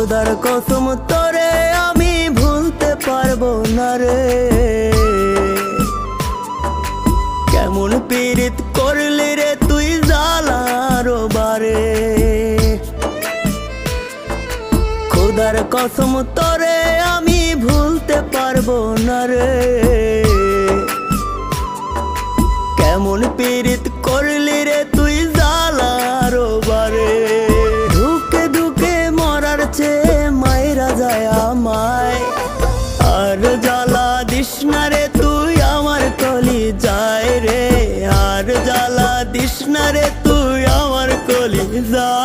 খোদার কসম তোরে আমি ভুলতে পারবো না রে। কেমন পীড়িত করলি রে তুই জালার বারে। খোদার কসম তোরে আমি ভুলতে পারবো না রে। কেমন পীড়িত করলি রে তুই জালার বারে। ধুকে ধুকে মরার চেয়ে মায়েরা যায় আমায়। আর জ্বালা দিস না রে তুই আমার কলি যায় রে। আর জ্বালা দিস না রে তুই আমার কলি যায়।